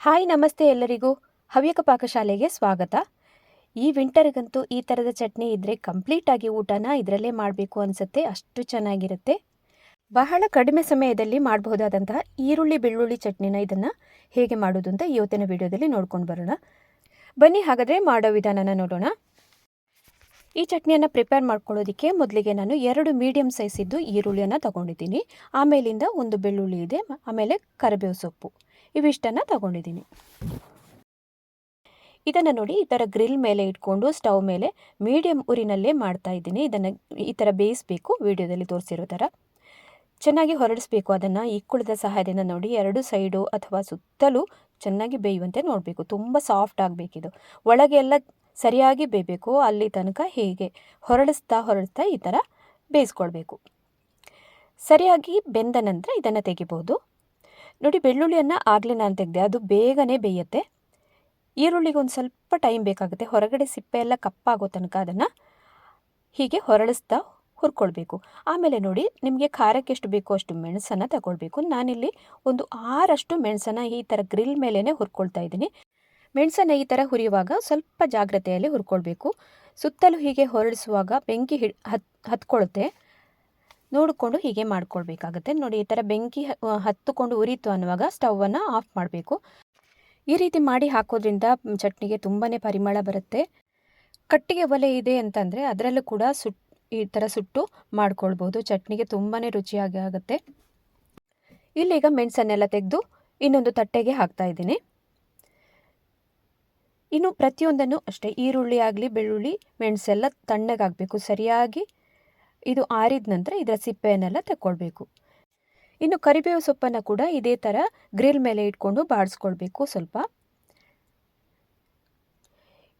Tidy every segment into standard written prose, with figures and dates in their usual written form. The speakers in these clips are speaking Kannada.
ಹಾಯ್ ನಮಸ್ತೆ ಎಲ್ಲರಿಗೂ ಹವ್ಯಕ ಪಾಕಶಾಲೆಗೆ ಸ್ವಾಗತ. ಈ ವಿಂಟರ್ಗಂತೂ ಈ ಥರದ ಚಟ್ನಿ ಇದ್ದರೆ ಕಂಪ್ಲೀಟಾಗಿ ಊಟನ ಇದರಲ್ಲೇ ಮಾಡಬೇಕು ಅನಿಸುತ್ತೆ, ಅಷ್ಟು ಚೆನ್ನಾಗಿರುತ್ತೆ. ಬಹಳ ಕಡಿಮೆ ಸಮಯದಲ್ಲಿ ಮಾಡಬಹುದಾದಂತಹ ಈರುಳ್ಳಿ ಬೆಳ್ಳುಳ್ಳಿ ಚಟ್ನಿನ ಇದನ್ನು ಹೇಗೆ ಮಾಡೋದು ಅಂತ ಇವತ್ತಿನ ವಿಡಿಯೋದಲ್ಲಿ ನೋಡ್ಕೊಂಡು ಬರೋಣ. ಬನ್ನಿ ಹಾಗಾದರೆ ಮಾಡೋ ವಿಧಾನನ ನೋಡೋಣ. ಈ ಚಟ್ನಿಯನ್ನು ಪ್ರಿಪೇರ್ ಮಾಡ್ಕೊಳ್ಳೋದಕ್ಕೆ ಮೊದಲಿಗೆ ನಾನು 2 ಮೀಡಿಯಮ್ ಸೈಜಿದ್ದು ಈರುಳ್ಳಿಯನ್ನು ತಗೊಂಡಿದ್ದೀನಿ. ಆಮೇಲಿಂದ ಒಂದು ಬೆಳ್ಳುಳ್ಳಿ ಇದೆ, ಆಮೇಲೆ ಕರಿಬೇವು ಸೊಪ್ಪು, ಇವಿಷ್ಟನ್ನು ತಗೊಂಡಿದ್ದೀನಿ. ಇದನ್ನು ನೋಡಿ ಈ ಥರ ಗ್ರಿಲ್ ಮೇಲೆ ಇಟ್ಕೊಂಡು ಸ್ಟವ್ ಮೇಲೆ ಮೀಡಿಯಮ್ ಉರಿನಲ್ಲೇ ಮಾಡ್ತಾ ಇದ್ದೀನಿ. ಇದನ್ನು ಈ ಥರ ಬೇಯಿಸಬೇಕು, ವಿಡಿಯೋದಲ್ಲಿ ತೋರಿಸಿರೋ ಥರ ಚೆನ್ನಾಗಿ ಹೊರಡಿಸ್ಬೇಕು. ಅದನ್ನು ಇಕ್ಕುಳದ ಸಹಾಯದಿಂದ ನೋಡಿ 2 ಸೈಡು ಅಥವಾ ಸುತ್ತಲೂ ಚೆನ್ನಾಗಿ ಬೇಯುವಂತೆ ನೋಡಬೇಕು. ತುಂಬ ಸಾಫ್ಟ್ ಆಗಬೇಕಿದು, ಒಳಗೆ ಎಲ್ಲ ಸರಿಯಾಗಿ ಬೇಯಬೇಕು. ಅಲ್ಲಿ ತನಕ ಹೀಗೆ ಹೊರಡಿಸ್ತಾ ಈ ಥರ ಬೇಯಿಸ್ಕೊಳ್ಬೇಕು. ಸರಿಯಾಗಿ ಬೆಂದ ನಂತರ ಇದನ್ನು ತೆಗಿಬೋದು. ನೋಡಿ, ಬೆಳ್ಳುಳ್ಳಿಯನ್ನು ಆಗಲೇ ನಾನು ತೆಗೆದೆ, ಅದು ಬೇಗನೆ ಬೇಯುತ್ತೆ. ಈರುಳ್ಳಿಗೆ ಒಂದು ಸ್ವಲ್ಪ ಟೈಮ್ ಬೇಕಾಗುತ್ತೆ. ಹೊರಗಡೆ ಸಿಪ್ಪೆ ಎಲ್ಲ ಕಪ್ಪಾಗೋ ತನಕ ಅದನ್ನು ಹೀಗೆ ಹೊರಳಿಸ್ತಾ ಹುರ್ಕೊಳ್ಬೇಕು. ಆಮೇಲೆ ನೋಡಿ, ನಿಮಗೆ ಖಾರಕ್ಕೆ ಎಷ್ಟು ಬೇಕೋ ಅಷ್ಟು ಮೆಣಸನ್ನು ತಗೊಳ್ಬೇಕು. ನಾನಿಲ್ಲಿ ಒಂದು 6 ಮೆಣಸನ್ನು ಈ ಥರ ಗ್ರಿಲ್ ಮೇಲೇ ಹುರ್ಕೊಳ್ತಾ ಇದ್ದೀನಿ. ಮೆಣಸನ್ನು ಈ ಥರ ಹುರಿಯುವಾಗ ಸ್ವಲ್ಪ ಜಾಗ್ರತೆಯಲ್ಲಿ ಹುರ್ಕೊಳ್ಬೇಕು. ಸುತ್ತಲೂ ಹೀಗೆ ಹೊರಡಿಸುವಾಗ ಬೆಂಕಿ ಹತ್ಕೊಳ್ಳುತ್ತೆ, ನೋಡಿಕೊಂಡು ಹೀಗೆ ಮಾಡ್ಕೊಳ್ಬೇಕಾಗತ್ತೆ. ನೋಡಿ, ಈ ಥರ ಬೆಂಕಿ ಹತ್ತುಕೊಂಡು ಉರಿತು ಅನ್ನುವಾಗ ಸ್ಟವನ್ನು ಆಫ್ ಮಾಡಬೇಕು. ಈ ರೀತಿ ಮಾಡಿ ಹಾಕೋದ್ರಿಂದ ಚಟ್ನಿಗೆ ತುಂಬಾ ಪರಿಮಳ ಬರುತ್ತೆ. ಕಟ್ಟಿಗೆ ಒಲೆ ಇದೆ ಅಂತಂದರೆ ಅದರಲ್ಲೂ ಕೂಡ ಈ ಥರ ಸುಟ್ಟು ಮಾಡ್ಕೊಳ್ಬೋದು. ಚಟ್ನಿಗೆ ತುಂಬಾ ರುಚಿಯಾಗಿ ಆಗುತ್ತೆ. ಇಲ್ಲೀಗ ಮೆಣಸನ್ನೆಲ್ಲ ತೆಗೆದು ಇನ್ನೊಂದು ತಟ್ಟೆಗೆ ಹಾಕ್ತಾ ಇದ್ದೀನಿ. ಇನ್ನು ಪ್ರತಿಯೊಂದನ್ನು ಅಷ್ಟೇ, ಈರುಳ್ಳಿ ಆಗಲಿ ಬೆಳ್ಳುಳ್ಳಿ ಮೆಣಸೆಲ್ಲ ತಣ್ಣಗಾಗಬೇಕು. ಸರಿಯಾಗಿ ಇದು ಆರಿದ ನಂತರ ಇದರ ಸಿಪ್ಪೆಯನ್ನೆಲ್ಲ ತಗೊಳ್ಬೇಕು. ಇನ್ನು ಕರಿಬೇವು ಸೊಪ್ಪನ್ನು ಕೂಡ ಇದೇ ಥರ ಗ್ರಿಲ್ ಮೇಲೆ ಇಟ್ಕೊಂಡು ಬಾಡಿಸ್ಕೊಳ್ಬೇಕು. ಸ್ವಲ್ಪ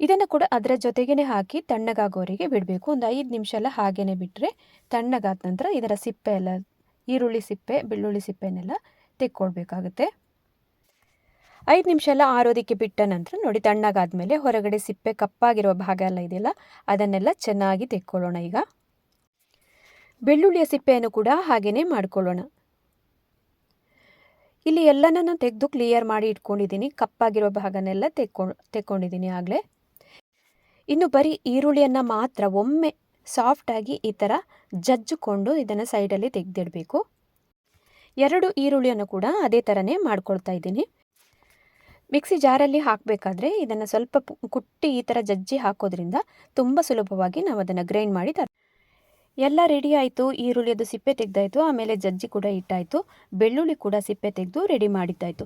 ಇದನ್ನು ಕೂಡ ಅದರ ಜೊತೆಗೇ ಹಾಕಿ ತಣ್ಣಗಾಗೋವರೆಗೆ ಬಿಡಬೇಕು. ಒಂದು 5 ನಿಮಿಷ ಎಲ್ಲ ಹಾಗೇ ಬಿಟ್ಟರೆ ತಣ್ಣಗಾದ ನಂತರ ಇದರ ಸಿಪ್ಪೆ ಎಲ್ಲ, ಈರುಳ್ಳಿ ಸಿಪ್ಪೆ ಬೆಳ್ಳುಳ್ಳಿ ಸಿಪ್ಪೆನೆಲ್ಲ ತೆಕ್ಕೊಳ್ಬೇಕಾಗುತ್ತೆ. 5 ನಿಮಿಷ ಎಲ್ಲ ಆರೋದಕ್ಕೆ ಬಿಟ್ಟ ನಂತರ ನೋಡಿ, ತಣ್ಣಗಾದ ಮೇಲೆ ಹೊರಗಡೆ ಸಿಪ್ಪೆ ಕಪ್ಪಾಗಿರುವ ಭಾಗ ಎಲ್ಲ ಇದೆಯಲ್ಲ, ಅದನ್ನೆಲ್ಲ ಚೆನ್ನಾಗಿ ತೆಕ್ಕೊಳ್ಳೋಣ. ಈಗ ಬೆಳ್ಳುಳ್ಳಿಯ ಸಿಪ್ಪೆಯನ್ನು ಕೂಡ ಹಾಗೇ ಮಾಡ್ಕೊಳ್ಳೋಣ. ಇಲ್ಲಿ ಎಲ್ಲನೂ ತೆಗೆದು ಕ್ಲಿಯರ್ ಮಾಡಿ ಇಟ್ಕೊಂಡಿದ್ದೀನಿ. ಕಪ್ಪಾಗಿರೋ ಭಾಗನೆಲ್ಲ ತೆಕ್ಕೊಂಡಿದ್ದೀನಿ ಆಗಲೇ. ಇನ್ನು ಬರೀ ಈರುಳ್ಳಿಯನ್ನು ಮಾತ್ರ ಒಮ್ಮೆ ಸಾಫ್ಟಾಗಿ ಈ ಥರ ಜಜ್ಜಿಕೊಂಡು ಇದನ್ನು ಸೈಡಲ್ಲಿ ತೆಗೆದಿಡಬೇಕು. 2 ಈರುಳ್ಳಿಯನ್ನು ಕೂಡ ಅದೇ ಥರನೇ ಮಾಡ್ಕೊಳ್ತಾ ಇದ್ದೀನಿ. ಮಿಕ್ಸಿ ಜಾರಲ್ಲಿ ಹಾಕಬೇಕಾದ್ರೆ ಇದನ್ನು ಸ್ವಲ್ಪ ಕುಟ್ಟಿ ಈ ಥರ ಜಜ್ಜಿ ಹಾಕೋದ್ರಿಂದ ತುಂಬ ಸುಲಭವಾಗಿ ನಾವು ಅದನ್ನು ಗ್ರೈಂಡ್ ಮಾಡಿ ಎಲ್ಲ ರೆಡಿ ಆಯಿತು. ಈರುಳ್ಳಿಯದು ಸಿಪ್ಪೆ ತೆಗೆದಾಯಿತು, ಆಮೇಲೆ ಜಜ್ಜಿ ಕೂಡ ಇಟ್ಟಾಯಿತು, ಬೆಳ್ಳುಳ್ಳಿ ಕೂಡ ಸಿಪ್ಪೆ ತೆಗೆದು ರೆಡಿ ಮಾಡಿದ್ದಾಯಿತು.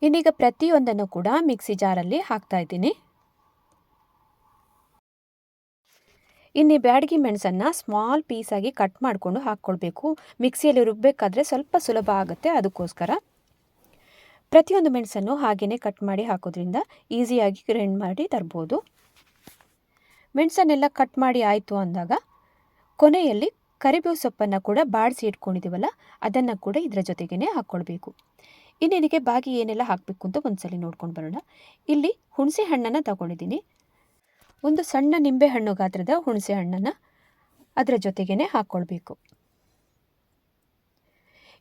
ಇನ್ನೀಗ ಪ್ರತಿಯೊಂದನ್ನು ಕೂಡ ಮಿಕ್ಸಿ ಜಾರಲ್ಲಿ ಹಾಕ್ತಾ ಇದ್ದೀನಿ. ಇನ್ನು ಬ್ಯಾಡಗಿ ಮೆಣಸನ್ನು ಸ್ಮಾಲ್ ಪೀಸಾಗಿ ಕಟ್ ಮಾಡಿಕೊಂಡು ಹಾಕ್ಕೊಳ್ಬೇಕು. ಮಿಕ್ಸಿಯಲ್ಲಿ ರುಬ್ಬಬೇಕಾದ್ರೆ ಸ್ವಲ್ಪ ಸುಲಭ ಆಗುತ್ತೆ, ಅದಕ್ಕೋಸ್ಕರ ಪ್ರತಿಯೊಂದು ಮೆಣಸನ್ನು ಹಾಗೆಯೇ ಕಟ್ ಮಾಡಿ ಹಾಕೋದ್ರಿಂದ ಈಸಿಯಾಗಿ ಗ್ರೈಂಡ್ ಮಾಡಿ ತರ್ಬೋದು. ಮೆಣಸನ್ನೆಲ್ಲ ಕಟ್ ಮಾಡಿ ಆಯಿತು ಅಂದಾಗ ಕೊನೆಯಲ್ಲಿ ಕರಿಬೇವು ಸೊಪ್ಪನ್ನು ಕೂಡ ಬಾಡಿಸಿ ಇಟ್ಕೊಂಡಿದ್ದೀವಲ್ಲ, ಅದನ್ನು ಕೂಡ ಇದರ ಜೊತೆಗೇ ಹಾಕ್ಕೊಳ್ಬೇಕು. ಇನ್ನೇನಿಗೆ ಬಾಗಿ ಏನೆಲ್ಲ ಹಾಕಬೇಕು ಅಂತ ಒಂದ್ಸಲಿ ನೋಡ್ಕೊಂಡು ಬರೋಣ. ಇಲ್ಲಿ ಹುಣಸೆ ಹಣ್ಣನ್ನು ತಗೊಂಡಿದ್ದೀನಿ. ಒಂದು ಸಣ್ಣ ನಿಂಬೆ ಹಣ್ಣು ಗಾತ್ರದ ಹುಣಸೆ ಹಣ್ಣನ್ನು ಅದರ ಜೊತೆಗೇ ಹಾಕ್ಕೊಳ್ಬೇಕು.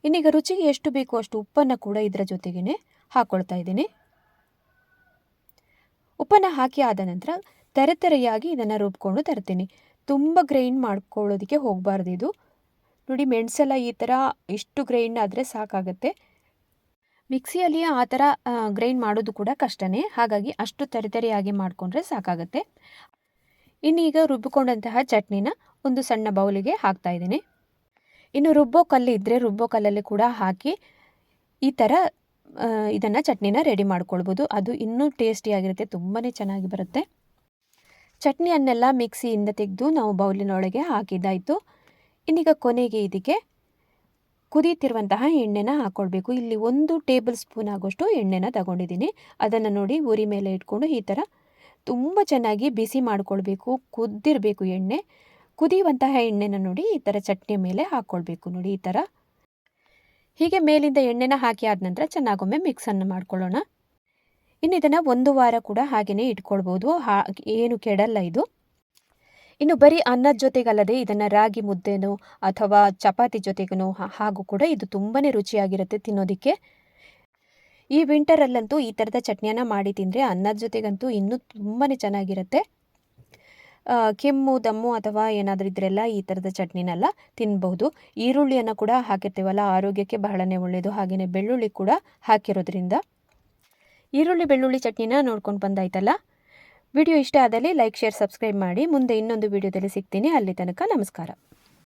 ಇನ್ನೀಗ ರುಚಿಗೆ ಎಷ್ಟು ಬೇಕೋ ಅಷ್ಟು ಉಪ್ಪನ್ನು ಕೂಡ ಇದರ ಜೊತೆಗೇ ಹಾಕ್ಕೊಳ್ತಾ ಇದ್ದೀನಿ. ಉಪ್ಪನ್ನು ಹಾಕಿ ಆದ ನಂತರ ತೆರೆಯಾಗಿ ಇದನ್ನು ರುಬ್ಕೊಂಡು ತರ್ತೀನಿ. ತುಂಬ ಗ್ರೈಂಡ್ ಮಾಡ್ಕೊಳ್ಳೋದಕ್ಕೆ ಹೋಗಬಾರ್ದು. ಇದು ನೋಡಿ, ಮೆಣಸೆಲ್ಲ ಈ ಥರ ಇಷ್ಟು ಗ್ರೈಂಡ್ ಆದರೆ ಸಾಕಾಗುತ್ತೆ. ಮಿಕ್ಸಿಯಲ್ಲಿ ಆ ಥರ ಗ್ರೈಂಡ್ ಮಾಡೋದು ಕೂಡ ಕಷ್ಟನೇ, ಹಾಗಾಗಿ ಅಷ್ಟು ತೆರೆಯಾಗಿ ಮಾಡಿಕೊಂಡ್ರೆ ಸಾಕಾಗುತ್ತೆ. ಇನ್ನೀಗ ರುಬ್ಬಿಕೊಂಡಂತಹ ಚಟ್ನಿನ ಒಂದು ಸಣ್ಣ ಬೌಲಿಗೆ ಹಾಕ್ತಾ ಇದ್ದೀನಿ. ಇನ್ನು ರುಬ್ಬೋ ಕಲ್ಲು ಇದ್ದರೆ ರುಬ್ಬೋ ಕಲ್ಲಲ್ಲಿ ಕೂಡ ಹಾಕಿ ಈ ಥರ ಇದನ್ನು ಚಟ್ನಿನ ರೆಡಿ ಮಾಡ್ಕೊಳ್ಬೋದು. ಅದು ಇನ್ನೂ ಟೇಸ್ಟಿಯಾಗಿರುತ್ತೆ, ತುಂಬಾ ಚೆನ್ನಾಗಿ ಬರುತ್ತೆ. ಚಟ್ನಿಯನ್ನೆಲ್ಲ ಮಿಕ್ಸಿಯಿಂದ ತೆಗೆದು ನಾವು ಬೌಲಿನೊಳಗೆ ಹಾಕಿದ್ದಾಯಿತು. ಇನ್ನೀಗ ಕೊನೆಗೆ ಇದಕ್ಕೆ ಕುದೀತಿರುವಂತಹ ಎಣ್ಣೆನ ಹಾಕ್ಕೊಳ್ಬೇಕು. ಇಲ್ಲಿ 1 ಟೇಬಲ್ ಸ್ಪೂನ್ ಆಗೋಷ್ಟು ಎಣ್ಣೆನ ತಗೊಂಡಿದ್ದೀನಿ. ಅದನ್ನು ನೋಡಿ ಉರಿ ಮೇಲೆ ಇಟ್ಕೊಂಡು ಈ ಥರ ತುಂಬ ಚೆನ್ನಾಗಿ ಬಿಸಿ ಮಾಡಿಕೊಳ್ಬೇಕು. ಕುದ್ದಿರಬೇಕು ಎಣ್ಣೆ. ಕುದಿಯುವಂತಹ ಎಣ್ಣೆನ ನೋಡಿ ಈ ಥರ ಚಟ್ನಿ ಮೇಲೆ ಹಾಕ್ಕೊಳ್ಬೇಕು. ನೋಡಿ, ಈ ಥರ ಹೀಗೆ ಮೇಲಿಂದ ಎಣ್ಣೆನ ಹಾಕಿ ಆದ ನಂತರ ಚೆನ್ನಾಗೊಮ್ಮೆ ಮಿಕ್ಸನ್ನು ಮಾಡ್ಕೊಳ್ಳೋಣ. ಇನ್ನು ಇದನ್ನು 1 ವಾರ ಕೂಡ ಹಾಗೆಯೇ ಇಟ್ಕೊಳ್ಬೋದು, ಏನು ಕೆಡಲ್ಲ ಇದು. ಇನ್ನು ಬರೀ ಅನ್ನದ ಜೊತೆಗಲ್ಲದೆ ಇದನ್ನು ರಾಗಿ ಮುದ್ದೆನೋ ಅಥವಾ ಚಪಾತಿ ಜೊತೆಗೂ ಹಾಗೂ ಕೂಡ ಇದು ತುಂಬಾ ರುಚಿಯಾಗಿರುತ್ತೆ ತಿನ್ನೋದಕ್ಕೆ. ಈ ವಿಂಟರಲ್ಲಂತೂ ಈ ಥರದ ಚಟ್ನಿಯನ್ನು ಮಾಡಿ ತಿಂದರೆ ಅನ್ನದ ಜೊತೆಗಂತೂ ಇನ್ನೂ ತುಂಬಾ ಚೆನ್ನಾಗಿರುತ್ತೆ. ಕೆಮ್ಮು ದಮ್ಮು ಅಥವಾ ಏನಾದರೂ ಇದ್ರೆಲ್ಲ ಈ ಥರದ ಚಟ್ನಿನೆಲ್ಲ ತಿನ್ಬಹುದು. ಈರುಳ್ಳಿಯನ್ನು ಕೂಡ ಹಾಕಿರ್ತೀವಲ್ಲ, ಆರೋಗ್ಯಕ್ಕೆ ಬಹಳನೇ ಒಳ್ಳೆಯದು. ಹಾಗೆಯೇ ಬೆಳ್ಳುಳ್ಳಿ ಕೂಡ ಹಾಕಿರೋದ್ರಿಂದ. ಈರುಳ್ಳಿ ಬೆಳ್ಳುಳ್ಳಿ ಚಟ್ನಿನ ನೋಡ್ಕೊಂಡು ಬಂದಾಯ್ತಲ್ಲ. ವಿಡಿಯೋ ಇಷ್ಟ ಆದಲ್ಲಿ ಲೈಕ್, ಶೇರ್, ಸಬ್ಸ್ಕ್ರೈಬ್ ಮಾಡಿ. ಮುಂದೆ ಇನ್ನೊಂದು ವಿಡಿಯೋದಲ್ಲಿ ಸಿಗ್ತೀನಿ. ಅಲ್ಲಿ ತನಕ ನಮಸ್ಕಾರ.